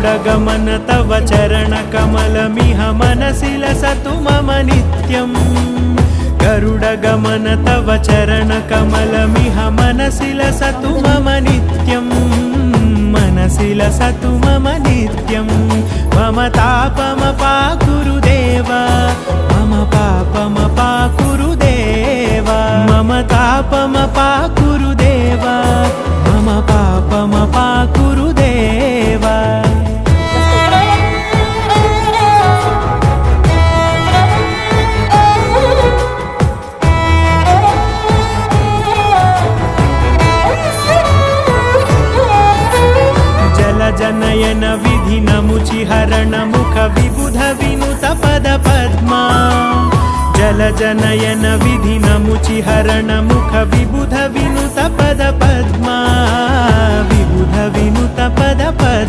गरुडगमन तव चरणकमलमिह मनसि लसतु मम नित्यम् गरुडगमन तव चरणकमलमिह मनसि लसतु मम नित्यम् मनसि लसतु मम नित्यम् मम तापमपाकुरु देव मम पापमपाकुरु देव मम तापमपाकुरु देव मम पापमपाकुरु देव जनयन विधिनमुचिहरण मुख विबुध विनुत पद पद्मा जलजनयन विधिनमुचिहरण मुख विबुध विनुत पद पद्मा विबुध विनुत पद पद्मा।